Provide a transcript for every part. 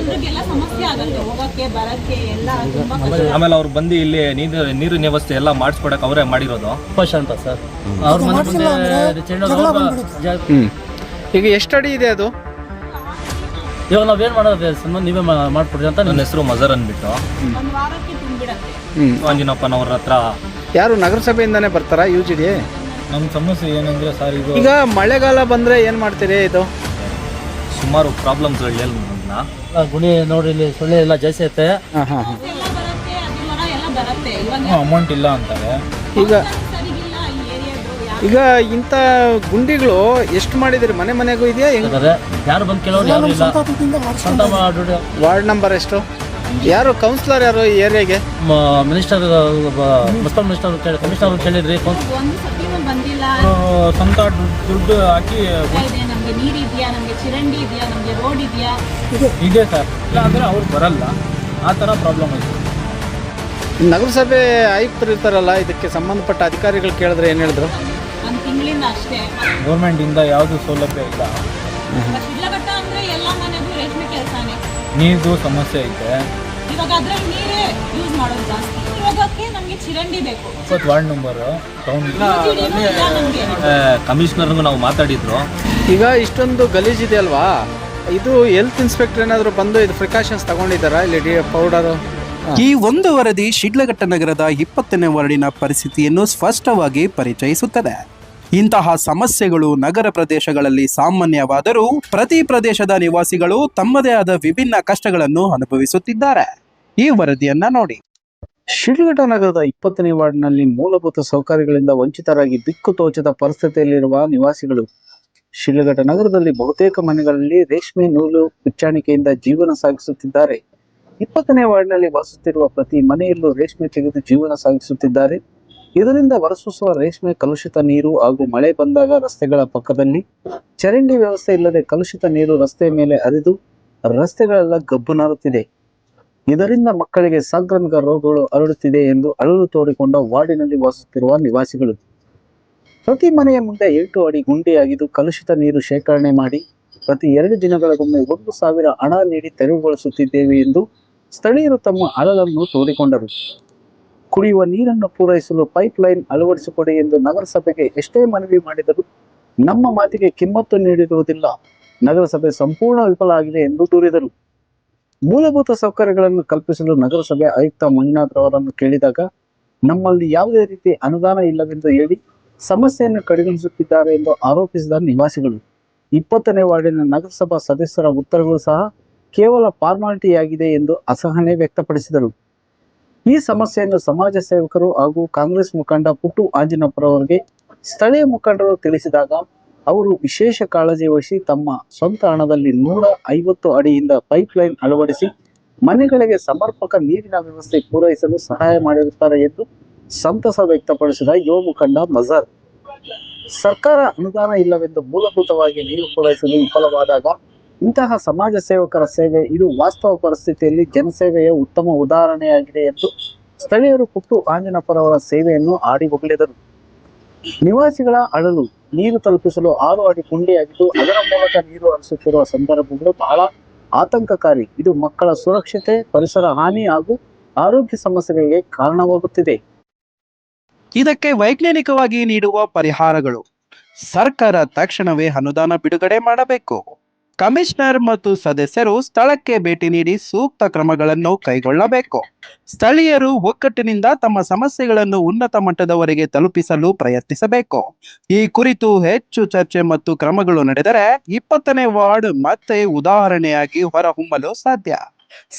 ಜನರಿಗೆಲ್ಲ ಸಮಸ್ಯೆ ಆಗುತ್ತೆ, ಹೋಗಕ್ಕೆ ಬರಕ್ಕೆ ಎಲ್ಲ ತುಂಬಾ ಕಷ್ಟ. ಆಮೇಲೆ ಅವ್ರು ಬಂದು ಇಲ್ಲಿ ನೀರಿನ ವ್ಯವಸ್ಥೆ ಎಲ್ಲ ಮಾಡಿಸ್ಕೊಡಕ್ ಅವರೇ ಮಾಡಿರೋದು. ಅಂತ ಸರ್ ಅವ್ರ ಮನೆ ಈಗ ಎಷ್ಟು ಅಡಿ ಇದೆ ಅದು? ಇವಾಗ ನಾವೇನ್ ಮಾಡೋದು ಸಂಬಂಧ ನೀವೇ ಮಾಡ್ಕೊಡ್ರಿ ಅಂತ. ನನ್ನ ಹೆಸರು ಮಜರ್ ಅಂದ್ಬಿಟ್ಟು. ಒಂದ್ ವಾರಕ್ಕೆ ತುಂಬಿಡತ್ತೆ. ಆಂಜಿನಪ್ಪನವ್ರ ಹತ್ರ ಯಾರು ನಗರಸಭೆಯಿಂದಾನೇ ಬರ್ತಾರಾ UGD? ನಮ್ಮ ಸಮಸ್ಯೆ ಏನಂದ್ರೆ ಸರ್, ಈಗ ಮಳೆಗಾಲ ಬಂದ್ರೆ ಏನ್ ಮಾಡ್ತೀರಿ? ಇದು ಸುಮಾರು ಪ್ರಾಬ್ಲಮ್ಸ್ ಗುಣಿ ನೋಡಿ, ಇಲ್ಲಿ ಸೊಳ್ಳೆ ಎಲ್ಲ ಜಾಸ್ತಿ ಐತೆ. ಎಲ್ಲ ಬರುತ್ತೆ, ಅದಿಲ್ಲ ಎಲ್ಲ ಬರುತ್ತೆ. ಇವಾಗ ಅಮೌಂಟ್ ಇಲ್ಲ ಅಂತಾರೆ. ಈಗ ಸರಿಗಿಲ್ಲ ಈ ಏರಿಯಾದು. ಈಗ ಇಂಥ ಗುಂಡಿಗಳು ಎಷ್ಟು ಮಾಡಿದಿರಿ? ಮನೆ ಮನೆಗೂ ಇದೆಯಾ? ಯಾರು ಬಂದು ಕೇಳೋರು ಯಾರು ಇಲ್ಲ. ಸ್ವಂತ ವಾರ್ಡ್ ನಂಬರ್ ಎಷ್ಟು? ಯಾರು ಕೌನ್ಸಿಲರ್ ಯಾರು ಈ ಏರಿಯಾಗೆ? ಮಿನಿಸ್ಟರ್ ಮುನ್ಸಿಪಲ್ ಮಿನಿಸ್ಟರ್ ಕಮಿಷನರ್ ಕೇಳಿದ್ರಿ, ಒಂದು ಸತಿನೂ ಬಂದಿಲ್ಲ. ಸ್ವಂತ ದುಡ್ಡು ಹಾಕಿ ಇದೆ, ನಮ್ಗೆ ನೀರ್ ಇದೆಯಾ, ನಮ್ಗೆ ಚರಂಡಿ ಇದೆಯಾ, ನಮ್ಗೆ ರೋಡ್ ಇದೆಯಾ? ಇದೆ ಸರ್. ಇಲ್ಲ ಅಂದ್ರೆ ಅವ್ರು ಬರಲ್ಲ, ಆ ಥರ ಪ್ರಾಬ್ಲಮ್ ಐತೆ. ನಗರಸಭೆ ಆಯುಕ್ತರು ಇರ್ತಾರಲ್ಲ, ಇದಕ್ಕೆ ಸಂಬಂಧಪಟ್ಟ ಅಧಿಕಾರಿಗಳು ಕೇಳಿದ್ರೆ ಏನು ಹೇಳಿದ್ರು? ಒಂದು ತಿಂಗಳಿಂದ ಅಷ್ಟೇ. ಗೌರ್ಮೆಂಟ್ ಇಂದ ಯಾವುದು ಸೌಲಭ್ಯ ಇಲ್ಲ. ಶಿಡ್ಲಘಟ್ಟ ಅಂದ್ರೆ ಎಲ್ಲ ಮನೆಗೂ ರೇಷ್ಮೆ ಕೆಲಸನೇ. ನೀರ್ದು ಸಮಸ್ಯೆ ಐತೆ. ಇವಾಗ ಅದ್ರಲ್ಲಿ ನೀರೇ ಯೂಸ್ ಮಾಡೋದು ಜಾಸ್ತಿ. ಇವಾಗಕ್ಕೆ ನಮ್ಗೆ ಚರಂಡಿ ಬೇಕು. 20 ವಾರ್ಡ್ ನಂಬರ್ ಟೌನ್ ಕಮಿಷನರ್ಗೂ ನಾವು ಮಾತಾಡಿದ್ರು. ಈಗ ಇಷ್ಟೊಂದು ಗಲೀಜಿದೆ ಅಲ್ವಾ, ಇದು ಹೆಲ್ತ್ ಇನ್ಸ್ಪೆಕ್ಟರ್ ಏನಾದರೂ ಬಂದು ಇದು ಪ್ರಿಕಾಷನ್ಸ್ ತಗೊಂಡಿದ್ದಾರಾ? ಇಲ್ಲಿ ಪೌಡರು ಈ ಒಂದು ವರದಿ ಶಿಡ್ಲಘಟ್ಟ ನಗರದ 20ನೇ ವಾರ್ಡಿನ ಪರಿಸ್ಥಿತಿಯನ್ನು ಸ್ಪಷ್ಟವಾಗಿ ಪರಿಚಯಿಸುತ್ತದೆ. ಇಂತಹ ಸಮಸ್ಯೆಗಳು ನಗರ ಪ್ರದೇಶಗಳಲ್ಲಿ ಸಾಮಾನ್ಯವಾದರೂ ಪ್ರತಿ ಪ್ರದೇಶದ ನಿವಾಸಿಗಳು ತಮ್ಮದೇ ಆದ ವಿಭಿನ್ನ ಕಷ್ಟಗಳನ್ನು ಅನುಭವಿಸುತ್ತಿದ್ದಾರೆ. ಈ ವರದಿಯನ್ನ ನೋಡಿ. ಶಿಡ್ಲಘಟ್ಟ ನಗರದ 20ನೇ ವಾರ್ಡ್ನಲ್ಲಿ ಮೂಲಭೂತ ಸೌಕರ್ಯಗಳಿಂದ ವಂಚಿತರಾಗಿ ದಿಕ್ಕು ತೋಚದ ಪರಿಸ್ಥಿತಿಯಲ್ಲಿರುವ ನಿವಾಸಿಗಳು. ಶಿಡ್ಲಘಟ್ಟ ನಗರದಲ್ಲಿ ಬಹುತೇಕ ಮನೆಗಳಲ್ಲಿ ರೇಷ್ಮೆ ನೂಲು ಬಿಚ್ಚಾಣಿಕೆಯಿಂದ ಜೀವನ ಸಾಗಿಸುತ್ತಿದ್ದಾರೆ. 20ನೇ ವಾರ್ಡ್ನಲ್ಲಿ ವಾಸಿಸುತ್ತಿರುವ ಪ್ರತಿ ಮನೆಯಲ್ಲೂ ರೇಷ್ಮೆ ತೆಗೆದು ಜೀವನ ಸಾಗಿಸುತ್ತಿದ್ದಾರೆ. ಇದರಿಂದ ಹೊರಸೂಸುವ ರೇಷ್ಮೆ ಕಲುಷಿತ ನೀರು ಹಾಗೂ ಮಳೆ ಬಂದಾಗ ರಸ್ತೆಗಳ ಪಕ್ಕದಲ್ಲಿ ಚರಂಡಿ ವ್ಯವಸ್ಥೆ ಇಲ್ಲದೆ ಕಲುಷಿತ ನೀರು ರಸ್ತೆ ಮೇಲೆ ಹರಿದು ರಸ್ತೆಗಳೆಲ್ಲ ಗಬ್ಬು ನಾರುತ್ತಿದೆ. ಇದರಿಂದ ಮಕ್ಕಳಿಗೆ ಸಾಂಕ್ರಾಮಿಕ ರೋಗಗಳು ಹರಡುತ್ತಿದೆ ಎಂದು ಅಳಲು ತೋಡಿಕೊಂಡ ವಾರ್ಡಿನಲ್ಲಿ ವಾಸಿಸುತ್ತಿರುವ ನಿವಾಸಿಗಳು. ಪ್ರತಿ ಮನೆಯ ಮುಂದೆ 8 ಅಡಿ ಗುಂಡಿಯಾಗಿದ್ದು ಕಲುಷಿತ ನೀರು ಶೇಖರಣೆ ಮಾಡಿ ಪ್ರತಿ 2 ದಿನಗಳಿಗೊಮ್ಮೆ 1,000 ಹಣ ನೀಡಿ ತೆರವುಗೊಳಿಸುತ್ತಿದ್ದೇವೆ ಎಂದು ಸ್ಥಳೀಯರು ತಮ್ಮ ಅಳಲನ್ನು ತೋಡಿಕೊಂಡರು. ಕುಡಿಯುವ ನೀರನ್ನು ಪೂರೈಸಲು ಪೈಪ್ ಲೈನ್ ಅಳವಡಿಸಿಕೊಡಿ ಎಂದು ನಗರಸಭೆಗೆ ಎಷ್ಟೇ ಮನವಿ ಮಾಡಿದರೂ ನಮ್ಮ ಮಾತಿಗೆ ಕಿಮ್ಮತ್ತು ನೀಡಿರುವುದಿಲ್ಲ. ನಗರಸಭೆ ಸಂಪೂರ್ಣ ವಿಫಲ ಆಗಿದೆ ಎಂದು ದೂರಿದರು. ಮೂಲಭೂತ ಸೌಕರ್ಯಗಳನ್ನು ಕಲ್ಪಿಸಲು ನಗರಸಭೆ ಆಯುಕ್ತ ಮಂಜುನಾಥ್ ಅವರನ್ನು ಕೇಳಿದಾಗ ನಮ್ಮಲ್ಲಿ ಯಾವುದೇ ರೀತಿ ಅನುದಾನ ಇಲ್ಲವೆಂದು ಹೇಳಿ ಸಮಸ್ಯೆಯನ್ನು ಕಡೆಗಣಿಸುತ್ತಿದ್ದಾರೆ ಎಂದು ಆರೋಪಿಸಿದ ನಿವಾಸಿಗಳು. 20ನೇ ವಾರ್ಡಿನ ನಗರಸಭಾ ಸದಸ್ಯರ ಉತ್ತರಗಳು ಸಹ ಕೇವಲ ಫಾರ್ಮಾಲಿಟಿಯಾಗಿದೆ ಎಂದು ಅಸಹನೆ ವ್ಯಕ್ತಪಡಿಸಿದರು. ಈ ಸಮಸ್ಯೆಯನ್ನು ಸಮಾಜ ಸೇವಕರು ಹಾಗೂ ಕಾಂಗ್ರೆಸ್ ಮುಖಂಡ ಪುಟ್ಟು ಆಂಜಿನಪ್ಪರವರಿಗೆ ಸ್ಥಳೀಯ ಮುಖಂಡರು ತಿಳಿಸಿದಾಗ ಅವರು ವಿಶೇಷ ಕಾಳಜಿ ವಹಿಸಿ ತಮ್ಮ ಸ್ವಂತ ಹಣದಲ್ಲಿ 150 ಅಡಿಯಿಂದ ಪೈಪ್ ಲೈನ್ ಅಳವಡಿಸಿ ಮನೆಗಳಿಗೆ ಸಮರ್ಪಕ ನೀರಿನ ವ್ಯವಸ್ಥೆ ಪೂರೈಸಲು ಸಹಾಯ ಮಾಡಿರುತ್ತಾರೆ ಎಂದು ಸಂತಸ ವ್ಯಕ್ತಪಡಿಸಿದ ಯುವ ಮುಖಂಡ ಮಜರ್. ಸರ್ಕಾರ ಅನುದಾನ ಇಲ್ಲವೆಂದು ಮೂಲಭೂತವಾಗಿ ನೀರು ಪೂರೈಸಲು ವಿಫಲವಾದಾಗ ಇಂತಹ ಸಮಾಜ ಸೇವಕರ ಸೇವೆ ಇದು ವಾಸ್ತವ ಪರಿಸ್ಥಿತಿಯಲ್ಲಿ ಜನಸೇವೆಯ ಉತ್ತಮ ಉದಾಹರಣೆಯಾಗಿದೆ ಎಂದು ಸ್ಥಳೀಯರು ಪುಟ್ಟು ಆಂಜನಪ್ಪರವರ ಸೇವೆಯನ್ನು ಆಡಿ ಹೊಗಳಿದರು. ನಿವಾಸಿಗಳ ಅಳಲು ನೀರು ತಲುಪಿಸಲು 6 ಅಡಿ ಗುಂಡಿಯಾಗಿದ್ದು ಅದರ ಮೂಲಕ ನೀರು ಹರಿಸುತ್ತಿರುವ ಸಂದರ್ಭಗಳು ಬಹಳ ಆತಂಕಕಾರಿ. ಇದು ಮಕ್ಕಳ ಸುರಕ್ಷತೆ, ಪರಿಸರ ಹಾನಿ ಹಾಗೂ ಆರೋಗ್ಯ ಸಮಸ್ಯೆಗಳಿಗೆ ಕಾರಣವಾಗುತ್ತಿದೆ. ಇದಕ್ಕೆ ವೈಜ್ಞಾನಿಕವಾಗಿ ನೀಡುವ ಪರಿಹಾರಗಳು. ಸರ್ಕಾರ ತಕ್ಷಣವೇ ಅನುದಾನ ಬಿಡುಗಡೆ ಮಾಡಬೇಕು. ಕಮಿಷನರ್ ಮತ್ತು ಸದಸ್ಯರು ಸ್ಥಳಕ್ಕೆ ಭೇಟಿ ನೀಡಿ ಸೂಕ್ತ ಕ್ರಮಗಳನ್ನು ಕೈಗೊಳ್ಳಬೇಕು. ಸ್ಥಳೀಯರು ಒಗ್ಗಟ್ಟಿನಿಂದ ತಮ್ಮ ಸಮಸ್ಯೆಗಳನ್ನು ಉನ್ನತ ಮಟ್ಟದವರೆಗೆ ತಲುಪಿಸಲು ಪ್ರಯತ್ನಿಸಬೇಕು. ಈ ಕುರಿತು ಹೆಚ್ಚು ಚರ್ಚೆ ಮತ್ತು ಕ್ರಮಗಳು ನಡೆದರೆ 20ನೇ ವಾರ್ಡ್ ಮತ್ತೆ ಉದಾಹರಣೆಯಾಗಿ ಹೊರಹೊಮ್ಮಲು ಸಾಧ್ಯ.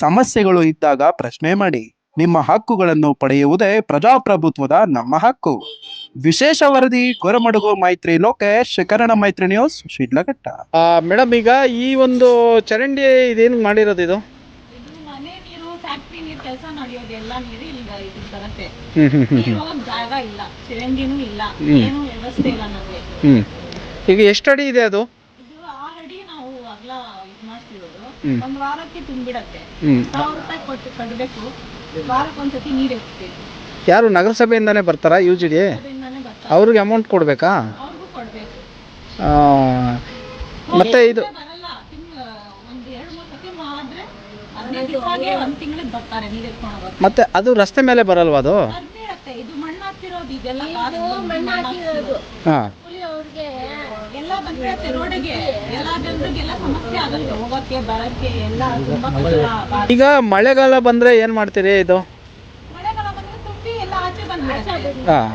ಸಮಸ್ಯೆಗಳು ಇದ್ದಾಗ ಪ್ರಶ್ನೆ ಮಾಡಿ. ನಿಮ್ಮ ಹಕ್ಕುಗಳನ್ನು ಪಡೆಯುವುದೇ ಪ್ರಜಾಪ್ರಭುತ್ವದ ನಮ್ಮ ಹಕ್ಕು. ವಿಶೇಷ ವರದಿ ಗೊರಮಡುಗು ಮೈತ್ರಿ ಲೋಕೇಶ್, ಕನ್ನಡ ಮೈತ್ರಿ ನ್ಯೂಸ್, ಶಿಡ್ಲಘಟ್ಟ. ಮೇಡಮ್, ಈಗ ಈ ಒಂದು ಚರಂಡಿ ಇದೇನು ಮಾಡಿರೋದು? ಇದು ಮನೆ ನೀರು, ಫ್ಯಾಕ್ಟ್ರಿ ನೀರು, ಕೆಲಸ ನಡೆಯೋದು ಎಲ್ಲ ನೀರು ಈಗ ಇದು ಬರುತ್ತೆ. ಜಾಗ ಇಲ್ಲ, ಚರಂಡಿನೂ ಇಲ್ಲ, ಏನು ವ್ಯವಸ್ಥೆ ಇಲ್ಲ ನಮಗೆ. ಈಗ ಎಷ್ಟು ಅಡಿ ಇದೆ ಅದು? ಇದು 6 ಅಡಿ ನಾವು ಅಗಲ ಇದು ಮಾಡ್ತಿರೋದು. ಒಂದು ವಾರಕ್ಕೆ ತುಂಬಿಡತ್ತೆ. 1,000 ರೂಪಾಯಿ ಕೊಟ್ಟು ಕಟ್ಟಬೇಕು. ವಾರಕ್ಕೊಂದ್ಸತಿ ನೀರು ಎತ್ತೀವಿ. ಯಾರು ನಗರಸಭೆಯಿಂದಾನೇ ಬರ್ತಾರಾ UGD? ಅವ್ರಿಗೆ ಅಮೌಂಟ್ ಕೊಡ್ಬೇಕಾ? ಅವ್ರಿಗೂ ಕೊಡ್ಬೇಕು. ಮತ್ತೆ ಇದು ಬರಲ್ಲ, ಒಂದು 2-3 ಸತಿ ಮಾಡಿದ್ರೆ 15 ದಿವಸಗೆ 1 ತಿಂಗಳಿಗೆ ಬರ್ತಾರೆ ನೀರು ಎತ್ಕೊಂಡು ಹೋಗೋದು. ಮತ್ತೆ ಅದು ರಸ್ತೆ ಮೇಲೆ ಬರಲ್ವಾ ಅದು? ಅದ್ನೇಳತ್ತೆ, ಇದು ಮಣ್ಣು ಹಾಕಿರೋದು, ಇದೆಲ್ಲ ಮಣ್ಣು ಹಾಕಿರೋದು ಹಾಂ, ಅವ್ರಿಗೆ ಎಲ್ಲ ಬಂದಿರತ್ತೆ ರೋಡಿಗೆ. ಎಲ್ಲ ಜನರಿಗೆಲ್ಲ ಸಮಸ್ಯೆ ಆಗುತ್ತೆ, ಹೋಗೋಕ್ಕೆ ಬರಕ್ಕೆ ಎಲ್ಲ ತುಂಬಾ ಕಷ್ಟ. ಈಗ ಮಳೆಗಾಲ ಬಂದ್ರೆ ಏನ್ ಮಾಡ್ತೀರಿ ಇದು? ಮಳೆಗಾಲ ಬಂದ್ರೆ ತುಂಬಿ ಎಲ್ಲ ಆಚೆ ಬಂದ್ಬಿಡುತ್ತೆ. ಹಾಂ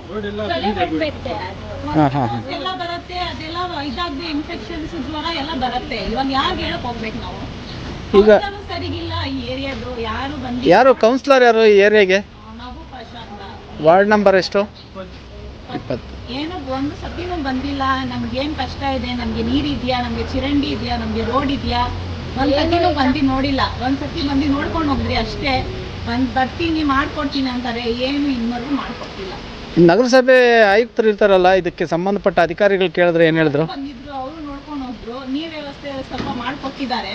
ಬಿಡ್ಬೇಕು. ಹಾಂ ಹಾಂ ಎಲ್ಲ ಬರುತ್ತೆ, ಅದೆಲ್ಲ ಇದಾಗಿ ಇನ್ಫೆಕ್ಷನ್ಸ್, ಜ್ವರ ಎಲ್ಲ ಬರುತ್ತೆ. ಇವಾಗ ಯಾರಿಗೆ ಹೇಳಕ್ ಹೋಗ್ಬೇಕು ನಾವು? ಈಗ ಕೌನ್ಸಿಲರು ಸರಿಗಿಲ್ಲ ಈ ಏರಿಯಾದು, ಯಾರು ಬಂದಿಲ್ಲ. ಯಾರು ಕೌನ್ಸಿಲರ್ ಯಾರು ಈ ಏರಿಯಾಗೆ? ನಾವು ಪ್ರಶಾಂತ. ವಾರ್ಡ್ ನಂಬರ್ ಎಷ್ಟು? 20. ಏನು ಒಂದು ಸತಿನೂ ಬಂದಿಲ್ಲ. ನಮ್ಗೇನ್ ಕಷ್ಟ ಇದೆ, ನಮ್ಗೆ ನೀರ್ ಇದೆಯಾ, ನಮ್ಗೆ ಚರಂಡಿ ಇದೆಯಾ, ನಮ್ಗೆ ರೋಡ್ ಇದೆಯಾ, ಒಂದ್ ಸತಿನೂ ಬಂದು ನೋಡಿಲ್ಲ. ಒಂದ್ ಸತಿ ಬಂದು ನೋಡ್ಕೊಂಡು ಹೋಗ್ರಿ ಅಷ್ಟೇ. ಬರ್ತೀನಿ ಮಾಡ್ಕೊಡ್ತೀನಿ ಅಂತಾರೆ, ಏನು ಇನ್ನವರೆಗೂ ಮಾಡ್ಕೊಡ್ತಿಲ್ಲ. ನಗರಸಭೆ ಆಯುಕ್ತರು ಇರ್ತಾರಲ್ಲ, ಇದಕ್ಕೆ ಸಂಬಂಧಪಟ್ಟ ಅಧಿಕಾರಿಗಳು ಕೇಳಿದ್ರೆ ಏನ್ ಹೇಳಿದ್ರು? ಬಂದಿದ್ರು, ಅವರು ನೋಡ್ಕೊಂಡು ಹೋದ್ರು. ನೀರ್ ವ್ಯವಸ್ಥೆ ಸ್ವಲ್ಪ ಮಾಡ್ಕೊಟ್ಟಿದ್ದಾರೆ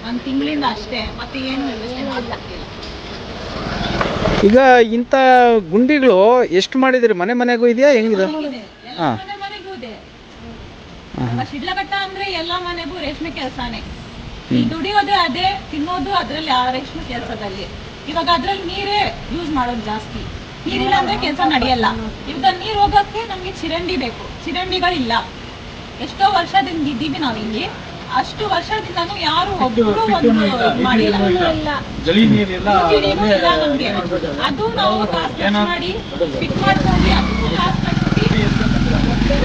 1 ತಿಂಗಳಿಂದ ಅಷ್ಟೇ, ಮತ್ತೆ ಏನು ವ್ಯವಸ್ಥೆ ಮಾಡ್ಕೊಟ್ಟಿಲ್ಲ. ಈಗ ಇಂಥ ಗುಂಡಿಗಳು ಎಷ್ಟು ಮಾಡಿದಿರಿ? ಮನೆ ಮನೆಗೂ ಇದೆಯಾ, ಹೆಂಗಿದೆ? ಹಾ. ಮನೆಗೂ ಇದೆ. ಶಿಡ್ಲಘಟ್ಟ ಅಂದ್ರೆ ಎಲ್ಲ ಮನೆಗೂ ರೇಷ್ಮೆ ಕೆಲಸನೇ. ಈ ದುಡಿಯೋದು ಅದೇ, ತಿನ್ನೋದು ಅದ್ರಲ್ಲಿ ಆ ರೇಷ್ಮೆ ಕೆಲಸದಲ್ಲಿ. ಇವಾಗ ಅದ್ರಲ್ಲಿ ನೀರೇ ಯೂಸ್ ಮಾಡೋದು ಜಾಸ್ತಿ. ನೀರಿಲ್ಲ ಅಂದ್ರೆ ಕೆಲಸ ನಡೆಯಲ್ಲ. ಇವಾಗ ನೀರ್ ಹೋಗಕ್ಕೆ ನಮ್ಗೆ ಚರಂಡಿ ಬೇಕು, ಚರಂಡಿಗಳಿಲ್ಲ. ಎಷ್ಟೋ ವರ್ಷದಿಂದ ಇದ್ದೀವಿ ನಾವಿಲ್ಲಿ, ಅಷ್ಟು ವರ್ಷದಿಂದನೂ ಯಾರು ಒಬ್ಬರು ಒಂದು ಮಾಡಿಲ್ಲ. ಜಲಿ ನೀರೆಲ್ಲ ನೀರೇನೂ ಇಲ್ಲ ನಮ್ಗೆ. ಅದು ನಾವು ಕಾಸು ಮಾಡಿ ಫಿಟ್ ಮಾಡ್ಕೊಂಡ್ವಿ, ಅದಕ್ಕೂ ಕಾಸು ಕಟ್ಟಿ.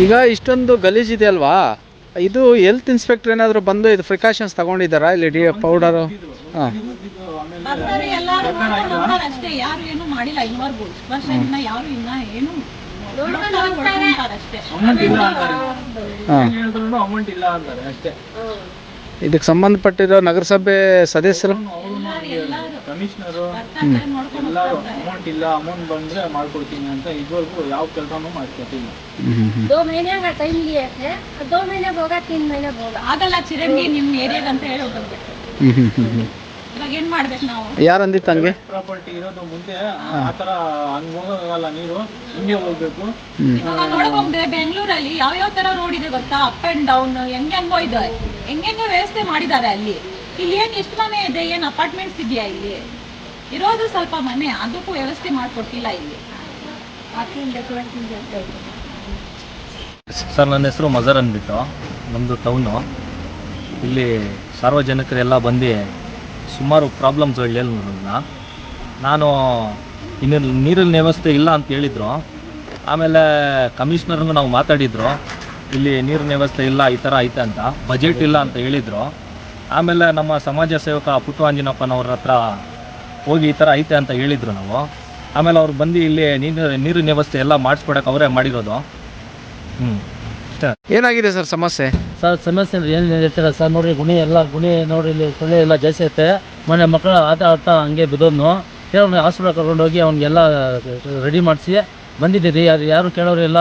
ಈಗ ಇಷ್ಟೊಂದು ಗಲೀಜಿದೆ ಅಲ್ವಾ, ಇದು ಹೆಲ್ತ್ ಇನ್ಸ್ಪೆಕ್ಟರ್ ಏನಾದರೂ ಬಂದು ಇದು ಪ್ರಿಕಾಷನ್ಸ್ ತಗೊಂಡಿದ್ದಾರಾ? ಇಲ್ಲಿ ಪೌಡರು ಹಾಂ ಬರ್ತಾರೆ, ಎಲ್ಲರೂ ನೋಡ್ಕೊಂಡು ಹೋಗ್ತಾರೆ ಅಷ್ಟೇ. ಯಾರು ಏನು ಮಾಡಿಲ್ಲ ಇದುವರೆಗೂ. ವರ್ಷದಿಂದ ಯಾರು ಇನ್ನ ಏನು ನೋಡ್ತಾರೆ ಅಷ್ಟೇ. ಅಮೌಂಟ್ ಇಲ್ಲ ಅಂತಾರೆ. ಹಾಂ, ಹೇಳಿದ್ರು ಅಮೌಂಟ್ ಇಲ್ಲ ಅಂತಾರೆ ಅಷ್ಟೇ. ಇದಕ್ಕೆ ಸಂಬಂಧಪಟ್ಟಿರೋ ನಗರಸಭೆ ಸದಸ್ಯರು, ಕಮಿಷನರು ಬರ್ತಾರೆ, ನೋಡ್ಕೊಂಡು ಎಲ್ಲ ಅಮೌಂಟ್ ಇಲ್ಲ, ಅಮೌಂಟ್ ಬಂದ್ರೆ ಮಾಡ್ಕೊಡ್ತೀನಿ ಅಂತ ಇದುವರೆಗೂ ಯಾವ ಕೆಲಸನೂ ಮಾಡ್ಕೊಟ್ಟಿಲ್ಲ. 2 महीने का टाइम लिए थे, 2 महीने होगा 3 महीने होगा. ಆಗಲ್ಲ ಚರಂಡಿ ನಿಮ್ ಏರಿಯಾಗ ಅಂತ ಹೇಳಿ ಹೋಗ್ಬೇಕು. ಇವಾಗ ಏನ್ ಮಾಡ್ಬೇಕು ನಾವು? ಯಾರು ಅಂದಿತ್ತು ಹಂಗೆ? ಪ್ರಾಪರ್ಟಿ ಇರೋದು ಮುಂದೆ ಆತರ ಹಂಗ್ ಹೋಗಲ್ಲ, ನೀರು ಹಿಂಗೆ ಹೋಗ್ಬೇಕು. ಇವಾಗ ನೋಡಕ್ ಹೋಗ್ದೆ ಬೆಂಗಳೂರಲ್ಲಿ ಯಾವ ತರ ರೋಡ್ ಇದೆ ಗೊತ್ತಾ? ಅಪ್ ಅಂಡ್ ಡೌನ್ ಹೆಂಗೋ ಇದೆ, ಹೆಂಗೋ ವ್ಯವಸ್ಥೆ ಮಾಡಿದ್ದಾರೆ ಅಲ್ಲಿ. ಇಲ್ಲಿ ಏನ್ ಎಷ್ಟು ಮನೆ ಇದೆ, ಏನ್ ಅಪಾರ್ಟ್ಮೆಂಟ್ಸ್ ಇದೆಯಾ? ಇಲ್ಲಿ ಇರೋದು ಸ್ವಲ್ಪ ಮನೆ, ಅದಕ್ಕೂ ವ್ಯವಸ್ಥೆ ಮಾಡ್ಕೊಟ್ಟಿಲ್ಲ ಇಲ್ಲಿ. ಸರ್, ನನ್ನ ಹೆಸರು ಮಜರ್ ಅಂದ್ಬಿಟ್ಟು, ನಮ್ಮದು ಟೌನು. ಇಲ್ಲಿ ಸಾರ್ವಜನಿಕರೆಲ್ಲ ಬಂದು ಸುಮಾರು ಪ್ರಾಬ್ಲಮ್ಸ್ಗಳು ಹೇಳಿದ್ರಲ್ಲ. ನಾನು ಇನ್ನು ನೀರಿನ ವ್ಯವಸ್ಥೆ ಇಲ್ಲ ಅಂತ ಹೇಳಿದರು. ಆಮೇಲೆ ಕಮಿಷ್ನರ್ಗೂ ನಾವು ಮಾತಾಡಿದ್ರು, ಇಲ್ಲಿ ನೀರಿನ ವ್ಯವಸ್ಥೆ ಇಲ್ಲ, ಈ ಥರ ಐತೆ ಅಂತ, ಬಜೆಟ್ ಇಲ್ಲ ಅಂತ ಹೇಳಿದರು. ಆಮೇಲೆ ನಮ್ಮ ಸಮಾಜ ಸೇವಕ ಪುಟ್ಟು ಆಂಜಿನಪ್ಪನವ್ರ ಹತ್ರ ಹೋಗಿ ಈ ಥರ ಐತೆ ಅಂತ ಹೇಳಿದರು ನಾವು. ಆಮೇಲೆ ಅವ್ರು ಬಂದು ಇಲ್ಲಿ ನೀರಿನ ವ್ಯವಸ್ಥೆ ಎಲ್ಲ ಮಾಡಿಸ್ಕೊಡಕ್ಕೆ ಅವರೇ ಮಾಡಿರೋದು. ಅಷ್ಟೇ. ಏನಾಗಿದೆ ಸರ್ ಸಮಸ್ಯೆ? ಸರ್, ಸಮಸ್ಯೆ ಏನು ಹೇಳ್ತೀರ ಸರ್? ನೋಡಿರಿ, ಗುಣಿ ನೋಡಿರಿ, ಇಲ್ಲಿ ಸೊಳ್ಳೆ ಎಲ್ಲ ಜಾಸ್ತಿ ಐತೆ. ಮನೆ ಮಕ್ಕಳು ಆಟ ಆಡ್ತಾ ಹಂಗೆ ಬಿದ್ದೋದ್ನು. ಕೆಲವೊಂದು ಹಾಸ್ಪಿಟಲ್ ಕರ್ಕೊಂಡೋಗಿ ಅವ್ನಿಗೆಲ್ಲ ರೆಡಿ ಮಾಡಿಸಿ ಬಂದಿದ್ದೀರಿ. ಯಾರು ಕೇಳೋರಿಲ್ಲ,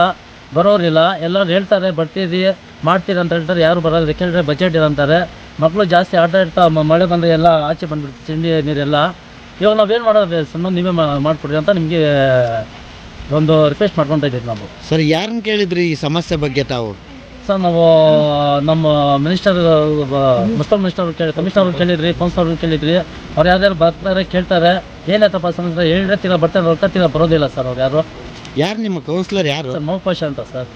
ಬರೋರಿಲ್ಲ. ಎಲ್ಲರೂ ಹೇಳ್ತಾರೆ ಬರ್ತೀರಿ ಮಾಡ್ತೀರಿ ಅಂತ ಹೇಳ್ತಾರೆ, ಯಾರು ಬರೋದು. ಕೇಳಿದ್ರೆ ಬಜೆಟ್ ಇಲ್ಲ ಅಂತಾರೆ. ಮಕ್ಕಳು ಜಾಸ್ತಿ ಆಟ ಇರ್ತಾ ಮಳೆ ಬಂದರೆ ಎಲ್ಲ ಆಚೆ ಬಂದ್ಬಿಡ್ತೀವಿ, ಚಂಡಿ ನೀರೆಲ್ಲ. ಇವಾಗ ನಾವೇನು ಮಾಡೋದು? ಸಂಬಂಧ ನೀವೇ ಮಾಡಿಕೊಡ್ರಿ ಅಂತ ನಿಮಗೆ ಒಂದು ರಿಕ್ವೆಸ್ಟ್ ಮಾಡ್ಕೊತಾ ಇದ್ದೀವಿ ನಾವು. ಸರ್, ಯಾರನ್ನ ಕೇಳಿದ್ರಿ ಈ ಸಮಸ್ಯೆ ಬಗ್ಗೆ ತಾವು? ಸರ್, ನಾವು ನಮ್ಮ ಮಿನಿಸ್ಟರ್, ಮುಸ್ಲಿಂ ಮಿನಿಸ್ಟರ್ ಕಮಿಷನರ್ ಕೇಳಿದ್ರಿ, ಕೌನ್ಸಿಲರ್ ಕೇಳಿದ್ರಿ. ಅವ್ರು ಯಾರ್ಯಾರು ಬರ್ತಾರೆ ಕೇಳ್ತಾರೆ, ಏನಾಯ್ತಪ್ಪ ಸಮಸ್ಯೆ ಹೇಳಿದ್ರೆ ತಿನ್ನ ಬರ್ತಾರೆ, ಹೊರ್ಕತ್ತಿಲ್ಲ ಬರೋದಿಲ್ಲ ಸರ್. ಅವ್ರು ಯಾರು ನಿಮ್ಮ ಕೌನ್ಸಿಲರ್ ಯಾರು? ಸರ್, ಮೌಪಾಷ ಅಂತ ಸರ್.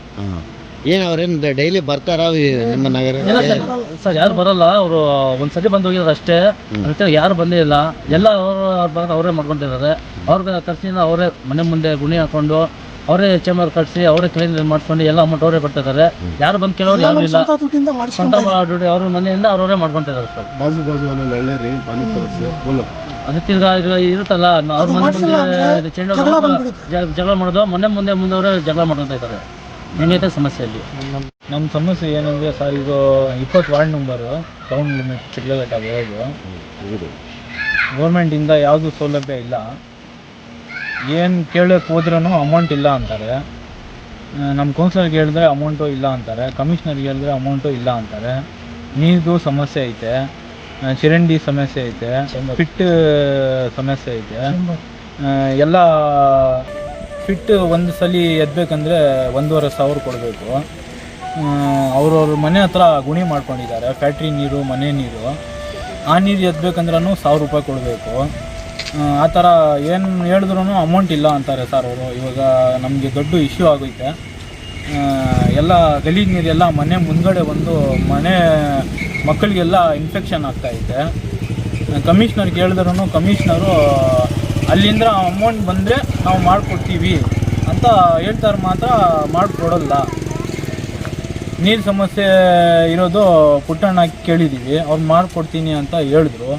ಏನು ಅವ್ರೇನು ಡೈಲಿ ಬರ್ತಾರ ನಿಮ್ಮ ನಗರ? ಇಲ್ಲ ಸರ್, ಯಾರು ಬರೋಲ್ಲ. ಅವರು ಒಂದ್ಸತಿ ಬಂದು ಹೋಗಿದ್ರು ಅಷ್ಟೇ. ಅದಕ್ಕೆ ಯಾರು ಬಂದೇ ಇಲ್ಲ. ಎಲ್ಲ ಅವರು ಅವರೇ ಮಾಡ್ಕೊಂಡಿದ್ದಾರೆ. ಅವ್ರಿಗೆ ಖರ್ಚಿನ ಅವರೇ ಮನೆ ಮುಂದೆ ಗುಣಿ ಹಾಕೊಂಡು ಅವರೇ ಚೇಂಬರ್ ಕಟ್ಸಿ ಅವರೇ ಕ್ಲೀನ್ ಮಾಡ್ಕೊಂಡು ಎಲ್ಲ ಅಮೌಂಟ್ ಅವರೇ ಬರ್ತಿದ್ದಾರೆ. ಯಾರು ಬಂದು ಕೇಳೋರು ಯಾರು ಇಲ್ಲ. ಸ್ವಂತ ದುಡ್ಡು ಅವ್ರ ಮನೆಯಿಂದ ಅವರವರೇ ಮಾಡ್ಕೊತಿದ್ದಾರೆ ಸರ್. ಅದಕ್ಕೆ ಈಗ ಇರುತ್ತಲ್ಲ, ಅವ್ರ ಮನೆ ಮುಂದೆ ಜಗಳ ಮಾಡೋದು, ಮನೆ ಮುಂದೆ ಅವರೇ ಜಗಳ ಮಾಡ್ಕೊತಾ ಇದ್ದಾರೆ. ಹೆಂಗೈತೆ ಸಮಸ್ಯೆ ಅಲ್ಲಿ? ನಮ್ಮ ಸಮಸ್ಯೆ ಏನಂದರೆ ಸರ್, ಇದು 20 ward number, town limit Shidlaghatta ಬರೋದು. ಗೌರ್ಮೆಂಟಿಂದ ಯಾವುದೂ ಸೌಲಭ್ಯ ಇಲ್ಲ. ಏನು ಕೇಳೋಕ್ಕೆ ಹೋದ್ರೂ ಅಮೌಂಟ್ ಇಲ್ಲ ಅಂತಾರೆ. ನಮ್ಮ ಕೌನ್ಸಿಲರ್ಗೆ ಹೇಳಿದ್ರೆ ಅಮೌಂಟು ಇಲ್ಲ ಅಂತಾರೆ. ಕಮಿಷ್ನರ್ಗೆ ಹೇಳಿದ್ರೆ ಅಮೌಂಟು ಇಲ್ಲ ಅಂತಾರೆ. ನೀರಿದು ಸಮಸ್ಯೆ ಐತೆ, ಚರಂಡಿ ಸಮಸ್ಯೆ ಐತೆ, ಫಿಟ್ ಸಮಸ್ಯೆ ಐತೆ. ಎಲ್ಲ ಫಿಟ್ ಒಂದು ಸಲ ಎದ್ದಬೇಕಂದ್ರೆ 1,500 ಕೊಡಬೇಕು. ಅವ್ರವ್ರ ಮನೆ ಹತ್ರ ಗುಣಿ ಮಾಡ್ಕೊಂಡಿದ್ದಾರೆ. ಫ್ಯಾಕ್ಟ್ರಿ ನೀರು, ಮನೆ ನೀರು. ಆ ನೀರು ಎತ್ತಬೇಕಂದ್ರೂ 1,000 ರೂಪಾಯಿ ಕೊಡಬೇಕು. ಆ ಥರ ಏನು ಹೇಳಿದ್ರೂ ಅಮೌಂಟ್ ಇಲ್ಲ ಅಂತಾರೆ ಸರ್ ಅವರು. ಇವಾಗ ನಮಗೆ ದೊಡ್ಡ ಇಶ್ಯೂ ಆಗೋಯ್ತೆ. ಎಲ್ಲ ಗಲೀಜು ನೀರೆಲ್ಲ ಮನೆ ಮುಂದ್ಗಡೆ ಬಂದು ಮನೆ ಮಕ್ಕಳಿಗೆಲ್ಲ ಇನ್ಫೆಕ್ಷನ್ ಆಗ್ತಾಯಿದೆ. ಕಮಿಷ್ನರ್ ಕೇಳಿದ್ರೂ ಕಮಿಷ್ನರು ಅಲ್ಲಿಂದ ಅಮೌಂಟ್ ಬಂದರೆ ನಾವು ಮಾಡಿಕೊಡ್ತೀವಿ ಅಂತ ಹೇಳ್ತಾರೆ, ಮಾತ್ರ ಮಾಡಿಕೊಡಲ್ಲ. ನೀರು ಸಮಸ್ಯೆ ಇರೋದು ಪುಟ್ಟಣ್ಣ ಕೇಳಿದ್ದೀವಿ, ಅವ್ರು ಮಾಡಿಕೊಡ್ತೀನಿ ಅಂತ ಹೇಳಿದ್ರು.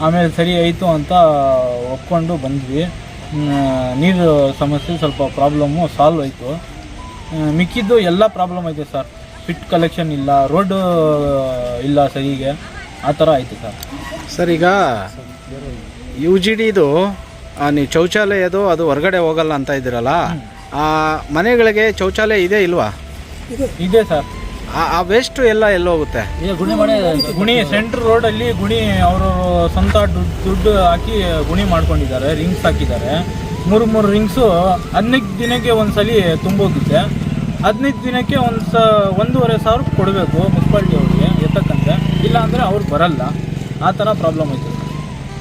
ಆಮೇಲೆ ಸರಿ ಆಯಿತು ಅಂತ ಒಪ್ಕೊಂಡು ಬಂದ್ವಿ. ನೀರು ಸಮಸ್ಯೆ ಸ್ವಲ್ಪ ಪ್ರಾಬ್ಲಮ್ಮು ಸಾಲ್ವ್ ಆಯಿತು. ಮಿಕ್ಕಿದ್ದು ಎಲ್ಲ ಪ್ರಾಬ್ಲಮ್ ಐತೆ ಸರ್. ಫಿಟ್ ಕಲೆಕ್ಷನ್ ಇಲ್ಲ, ರೋಡ್ ಇಲ್ಲ ಸರಿಗೆ, ಆ ಥರ ಆಯಿತು ಸರ್. ಸರ್ ಈಗ UGDದು ನೀವು ಶೌಚಾಲಯದು ಅದು ಹೊರಗಡೆ ಹೋಗಲ್ಲ ಅಂತ ಇದ್ದೀರಲ್ಲ, ಆ ಮನೆಗಳಿಗೆ ಶೌಚಾಲಯ ಇದೆ ಇಲ್ವಾ? ಇದೆ ಸರ್. ಆ ವೇಸ್ಟು ಎಲ್ಲ ಹೋಗುತ್ತೆ? ಗುಣಿ ಸೆಂಟ್ರ್ ರೋಡಲ್ಲಿ ಗುಣಿ ಅವರು ಸ್ವಂತ ದುಡ್ಡು ಹಾಕಿ ಗುಣಿ ಮಾಡ್ಕೊಂಡಿದ್ದಾರೆ, ರಿಂಗ್ಸ್ ಹಾಕಿದ್ದಾರೆ. 3 ರಿಂಗ್ಸು 15 ದಿನಕ್ಕೆ ಒಂದ್ಸಲಿ ತುಂಬೋಗುತ್ತೆ. 15 ದಿನಕ್ಕೆ 1,500 ಕೊಡಬೇಕು ಮುನ್ಸಿಪಾಲ್ಟಿ ಅವ್ರಿಗೆ ಎತ್ತಕ್ಕಂತೆ, ಇಲ್ಲ ಅಂದರೆ ಅವ್ರು ಬರಲ್ಲ. ಆ ಥರ ಪ್ರಾಬ್ಲಮ್ ಐತೆ.